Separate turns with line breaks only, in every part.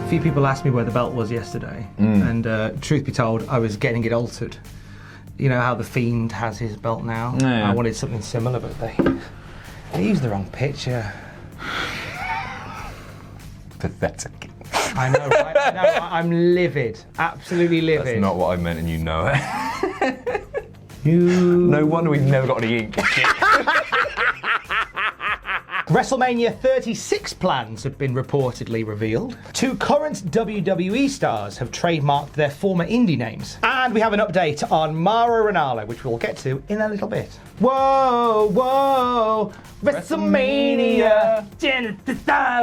few people asked me where the belt was yesterday, and truth be told, I was getting it altered. You know how the Fiend has his belt now?
Yeah.
I wanted something similar, but they used the wrong picture.
Pathetic.
I know, right? No, I'm livid. Absolutely livid.
That's not what I meant, and you know it.
You...
No wonder we've never got any ink.
WrestleMania 36 plans have been reportedly revealed. 2 current WWE stars have trademarked their former indie names. And we have an update on Mauro Ranallo, which we'll get to in a little bit. Whoa, whoa, WrestleMania.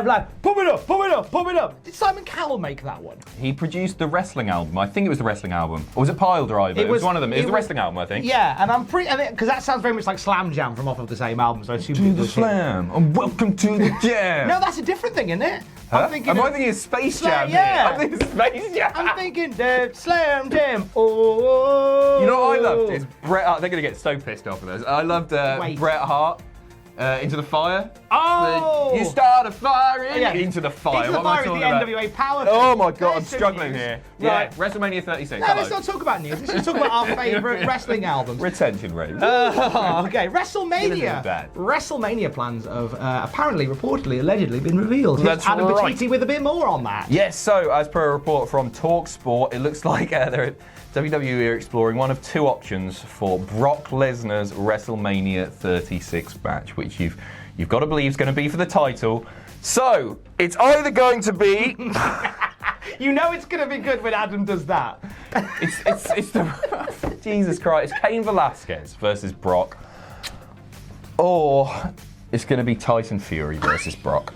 Like, pump it up, pump it up, pump it up. Did Simon Cowell make that one?
He produced the wrestling album. I think it was the wrestling album. Or was it Pile Driver? It was one of them. It was the wrestling album, I think.
Yeah, and I'm pretty... Because that sounds very much like Slam Jam from off of the same album, so I assume
To the Slam, and welcome to the Jam.
No, that's a different thing, isn't it?
Huh?
I'm thinking
Am I thinking of Space Jam?
Yeah.
I'm thinking Space Jam.
I'm thinking Slam Jam. Oh.
You know what I loved is Bret Hart. They're going to get so pissed off of this. I loved Bret Hart. Into the Fire.
Oh!
You start a fire
Yeah.
Into the Fire.
Into the
What am I
Fire is
talking
the
about?
NWA Power.
Oh my God, I'm
There's some
struggling
news.
here.
Right.
Yeah, WrestleMania 36.
No, let's not talk about news. Let's just talk about our favourite wrestling albums.
Retention rate.
Okay,
Give
WrestleMania.
it bad.
WrestleMania plans have apparently, reportedly, allegedly been revealed. Here's
That's
Adam
right.
Pacitti with a bit more on that.
Yes, so as per a report from TalkSport, it looks like WWE are exploring one of 2 options for Brock Lesnar's WrestleMania 36 match, which you've got to believe is going to be for the title. So, it's either going to be...
You know it's going to be good when Adam does that.
it's the... Jesus Christ. It's Cain Velasquez versus Brock. Or it's going to be Tyson Fury versus Brock.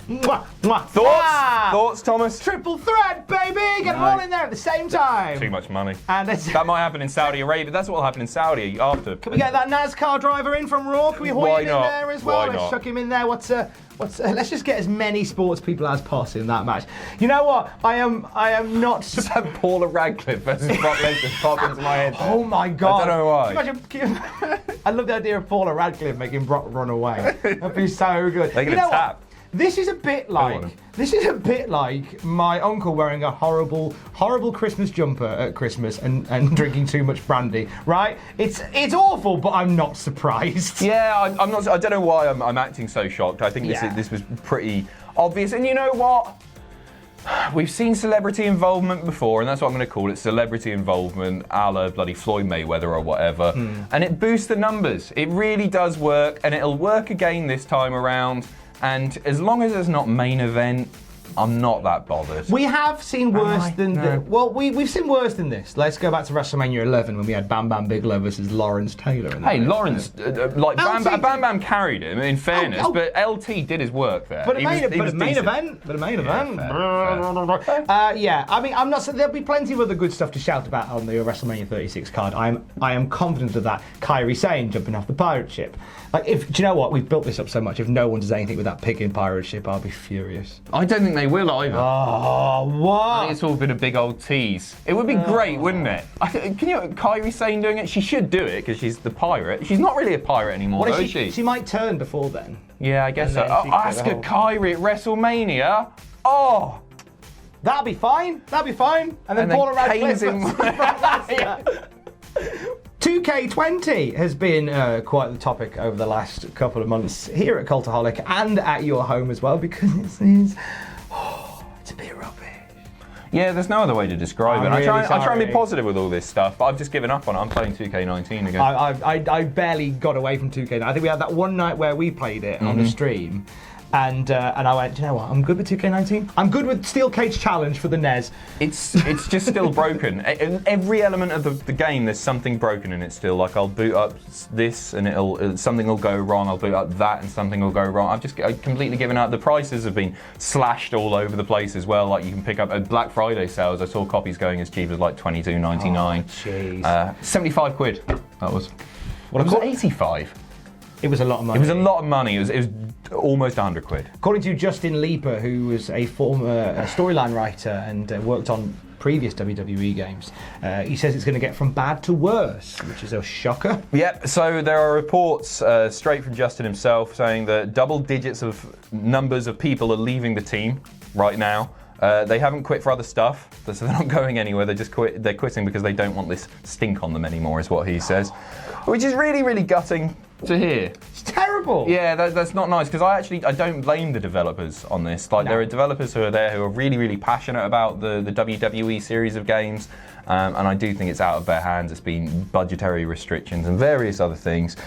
Mwah, mwah.
Thoughts? Thoughts, Thomas?
Triple threat, baby! Get them all in there at the same time.
Too much money.
And it's...
That might happen in Saudi Arabia. That's what will happen in Saudi after.
Can we get that NASCAR driver in from Raw? Can we hoist
Why
him in
not?
there as well?
Why
Let's
not?
chuck him in there. Let's just get as many sports people as possible in that match. You know what? I am not.
Just have Paula Radcliffe versus Brock Lesnar pop into my head.
Oh my God!
I don't know why.
Can you imagine, I love the idea of Paula Radcliffe making Brock run away. That'd be so good.
They get
You know
a tap.
what? This is a bit like my uncle wearing a horrible Christmas jumper at Christmas and drinking too much brandy. Right? It's awful, but I'm not surprised.
Yeah, I'm not. I don't know why I'm acting so shocked. I think this was pretty obvious. And you know what? We've seen celebrity involvement before, and that's what I'm going to call it, celebrity involvement, a la bloody Floyd Mayweather or whatever. And it boosts the numbers. It really does work, and it'll work again this time around. And as long as it's not main event, I'm not that bothered.
We have seen worse than this. Well, we've seen worse than this. Let's go back to WrestleMania 11 when we had Bam Bam Bigelow versus Lawrence Taylor.
Hey, Lawrence, Bam Bam carried him, in fairness, but LT did his work there.
But a main event. Yeah, I mean, I'm not saying there'll be plenty of other good stuff to shout about on the WrestleMania 36 card. I am confident of that. Kairi Sane jumping off the pirate ship. Like, do you know what? We've built this up so much. If no one does anything with that pig in pirate ship, I'll be furious.
I don't think they will either.
Oh, what?
I think it's all been a big old tease. It would be great, wouldn't it? Can you, Kairi Sane doing it? She should do it because she's the pirate. She's not really a pirate anymore, though, is she?
She might turn before then.
Yeah, I guess so. Asuka Kairi at WrestleMania. Oh!
That'd be fine. And then Paula Radcliffe. Yeah. 2K20 has been quite the topic over the last couple of months here at Cultaholic and at your home as well, because it's a bit rubbish.
Yeah, there's no other way to describe it.
Really
I try and be
sorry.
positive with all this stuff, but I've just given up on it. I'm playing 2K19 again.
I barely got away from 2K. I think we had that one night where we played it on the stream. And I went, do you know what? I'm good with 2K19. I'm good with Steel Cage Challenge for the NES.
It's just still broken. In every element of the game, there's something broken in it still. Like I'll boot up this and something will go wrong. I'll boot up that and something will go wrong. I've completely given up. The prices have been slashed all over the place as well. Like you can pick up at Black Friday sales. I saw copies going as cheap as like $22.99.
Jeez.
75 quid. That was. What was it? 85.
It was a lot of money.
It was a lot of money. It was almost 100 quid.
According to Justin Leeper, who was a former storyline writer and worked on previous WWE games, he says it's going to get from bad to worse, which is a shocker.
Yep, so there are reports straight from Justin himself saying that double digits of numbers of people are leaving the team right now. They haven't quit for other stuff, so they're not going anywhere. They're quitting because they don't want this stink on them anymore, is what he says, which is really, really gutting to hear.
It's terrible.
Yeah, that's not nice, because I don't blame the developers on this. Like, there are developers who are there who are really, really passionate about the WWE series of games, and I do think it's out of their hands. It's been budgetary restrictions and various other things.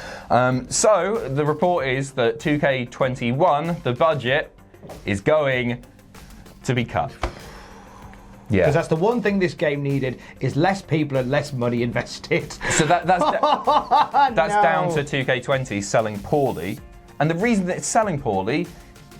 So the report is that 2K21, the budget, is going to be cut. Yeah,
because that's the one thing this game needed, is less people and less money invested.
So that's down to 2K20 selling poorly, and the reason that it's selling poorly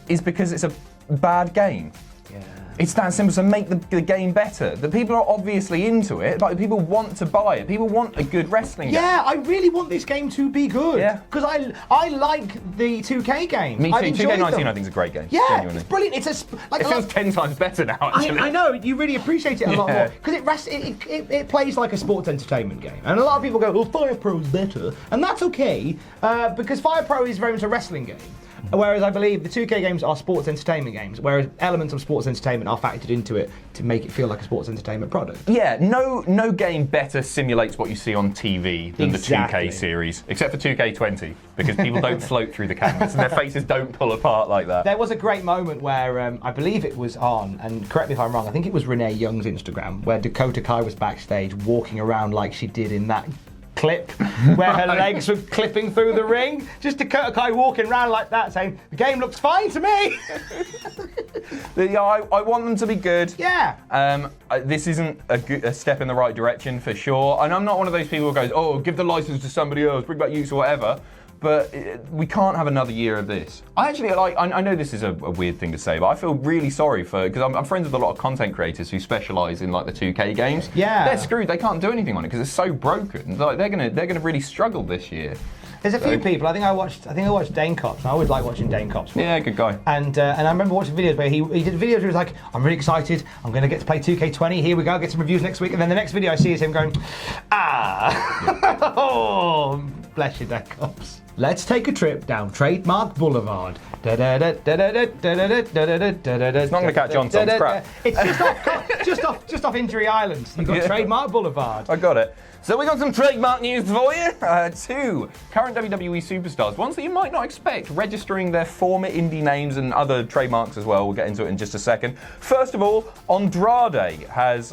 is because it's a bad game.
Yeah.
It's that simple. So make the game better. The people are obviously into it. Like, people want to buy it. People want a good wrestling game.
Yeah, I really want this game to be good.
Yeah.
Because I like the 2K games.
Me too. 2K19
them.
I think is a great game.
Yeah,
genuinely.
it's brilliant. It's
it feels 10 times better now, actually.
I know, you really appreciate it a lot more. Because it plays like a sports entertainment game. And a lot of people go, well, Fire Pro's better. And that's okay, because Fire Pro is very much a wrestling game. Whereas I believe the 2K games are sports entertainment games, whereas elements of sports entertainment are factored into it to make it feel like a sports entertainment product.
Yeah, no game better simulates what you see on TV than
Exactly.
the 2K series, except for 2K20, because people don't float through the canvas and their faces don't pull apart like that.
There was a great moment where I believe it was on, and correct me if I'm wrong, I think it was Renee Young's Instagram, where Dakota Kai was backstage walking around like she did in that clip where her legs were clipping through the ring. Just Dakota Kai walking around like that saying, the game looks fine to me.
I want them to be good.
Yeah.
This isn't a step in the right direction for sure. And I'm not one of those people who goes, oh, give the license to somebody else, bring back use or whatever. But we can't have another year of this. I know this is a weird thing to say, but I feel really sorry because I'm friends with a lot of content creators who specialise in like the 2K games.
Yeah.
They're screwed. They can't do anything on it because it's so broken. Like, they're gonna really struggle this year.
There's a few people. I think I watched Dane Cops. I always like watching Dane Cops.
Yeah, good guy.
And I remember watching videos where he did videos where he was like, I'm really excited. I'm going to get to play 2K20. Here we go. Get some reviews next week. And then the next video I see is him going, oh, bless you, Dane Cops. Let's take a trip down Trademark Boulevard. It's
not going to catch on, so it's crap.
It's just off Injury Island. You've got Trademark Boulevard.
I got it. So we got some trademark news for you. Two current WWE superstars, ones that you might not expect, registering their former indie names and other trademarks as well. We'll get into it in just a second. First of all, Andrade has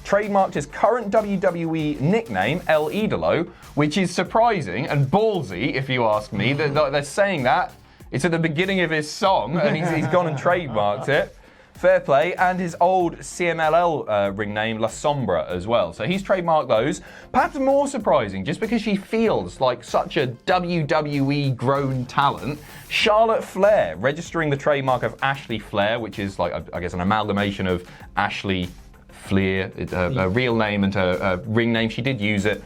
trademarked his current WWE nickname, El Idolo, which is surprising and ballsy, if you ask me. They're saying that. It's at the beginning of his song, and he's gone and trademarked it. Fair play, and his old CMLL ring name, La Sombra, as well. So he's trademarked those. Perhaps more surprising, just because she feels like such a WWE-grown talent, Charlotte Flair, registering the trademark of Ashley Flair, which is like, I guess, an amalgamation of Ashley Flair, her real name and her ring name. She did use it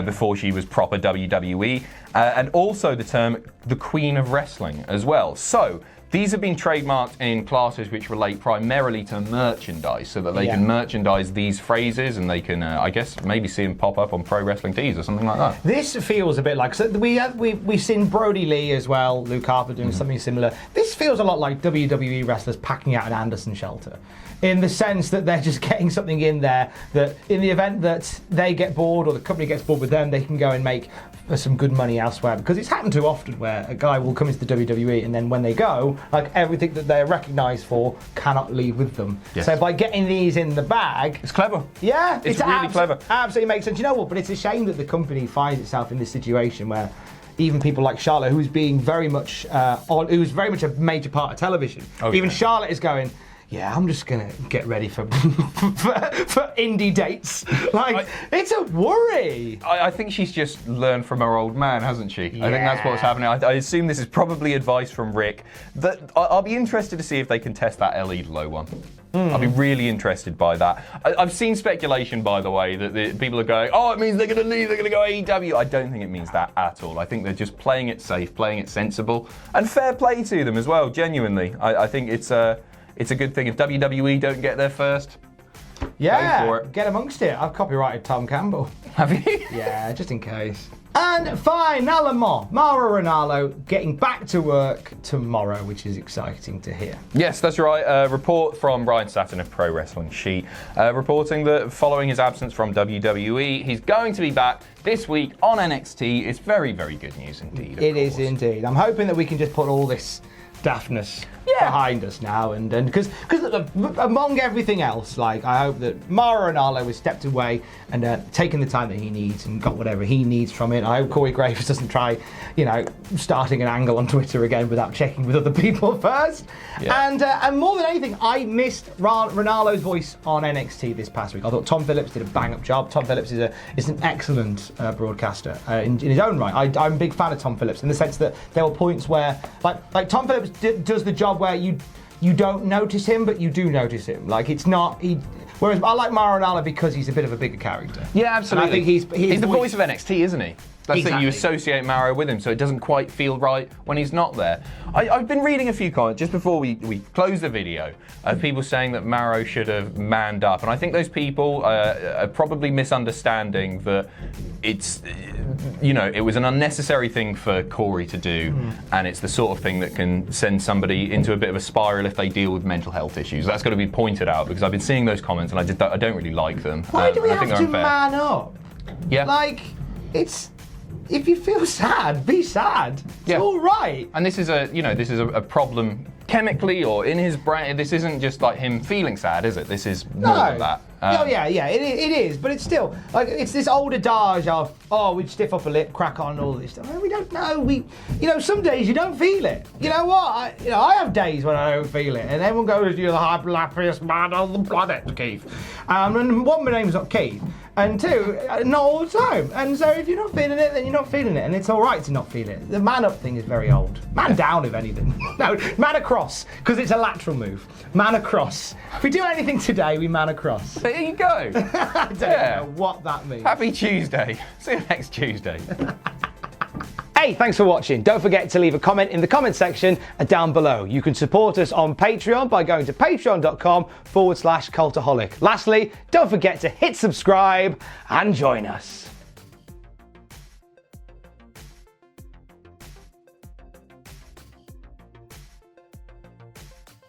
before she was proper WWE. And also the term the Queen of Wrestling as well. So these have been trademarked in classes which relate primarily to merchandise, so that they can merchandise these phrases and they can, I guess, maybe see them pop up on pro wrestling tees or something like that.
This feels a bit like, so we've seen Brody Lee as well, Luke Harper doing something similar. This feels a lot like WWE wrestlers packing out an Anderson shelter, in the sense that they're just getting something in there that in the event that they get bored or the company gets bored with them, they can go and make some good money elsewhere. Because it's happened too often where a guy will come into the WWE and then when they go, like, everything that they're recognised for cannot leave with them.
Yes.
So by getting these in the bag,
it's clever.
Yeah,
it's really clever.
Absolutely makes sense. You know what? But it's a shame that the company finds itself in this situation where even people like Charlotte, who's being very much who's very much a major part of television, even Charlotte is going, yeah, I'm just gonna get ready for for indie dates. Like, it's a worry.
I think she's just learned from her old man, hasn't she? Yeah. I think that's what's happening. I assume this is probably advice from Rick. That I'll be interested to see if they can test that El Idolo one. I'll be really interested by that. I've seen speculation, by the way, that people are going, oh, it means they're going to leave, they're going to go AEW. I don't think it means that at all. I think they're just playing it safe, playing it sensible, and fair play to them as well, genuinely. I think it's a good thing. If WWE don't get there first,
Yeah,
Go for it.
get amongst it. I've copyrighted Tom Campbell.
Have you?
Yeah, just in case. And finalement, Mauro Ranallo getting back to work tomorrow, which is exciting to hear.
Yes, that's right. A report from Brian Satin of Pro Wrestling Sheet reporting that following his absence from WWE, he's going to be back this week on NXT. It's very, very good news indeed.
It is indeed. I'm hoping that we can just put all this daftness behind us now, and because among everything else, like, I hope that Mauro Ranallo has stepped away and taken the time that he needs and got whatever he needs from it. I hope Corey Graves doesn't try, starting an angle on Twitter again without checking with other people first. Yeah. And more than anything, I missed Ranallo's voice on NXT this past week. I thought Tom Phillips did a bang-up job. Tom Phillips is an excellent broadcaster in his own right. I'm a big fan of Tom Phillips in the sense that there were points where, like Tom Phillips does the job where you don't notice him, but you do notice him. Like, it's not whereas I like Mauro Ranallo because he's a bit of a bigger character.
Yeah, absolutely.
And I think he's
the voice of NXT, isn't he? That's
exactly.
that you associate Mauro with him, so it doesn't quite feel right when he's not there. I've been reading a few comments just before we close the video of people saying that Mauro should have manned up, and I think those people are probably misunderstanding that it was an unnecessary thing for Corey to do, and it's the sort of thing that can send somebody into a bit of a spiral if they deal with mental health issues. That's got to be pointed out, because I've been seeing those comments and I don't really like them.
Why do we have to man up?
Yeah.
Like, if you feel sad, be sad. It's all right.
And this is a problem chemically or in his brain. This isn't just like him feeling sad, is it? This is more than that.
It is, but it's still like it's this old adage of we'd stiff up a lip, crack on, all this stuff. We don't know. Some days you don't feel it. You know what? I have days when I don't feel it, and everyone goes, "You're the happiest man on the planet, Keith." And one, my name's not Keith, and two, not all the time. And so if you're not feeling it, then you're not feeling it, and it's all right to not feel it. The man up thing is very old. Man down, if anything. No, man across, because it's a lateral move. Man across. If we do anything today, we man across.
There you go.
I don't know what that means.
Happy Tuesday. See you next Tuesday.
Hey, thanks for watching. Don't forget to leave a comment in the comment section down below. You can support us on Patreon by going to patreon.com/Cultaholic. Lastly, don't forget to hit subscribe and join us.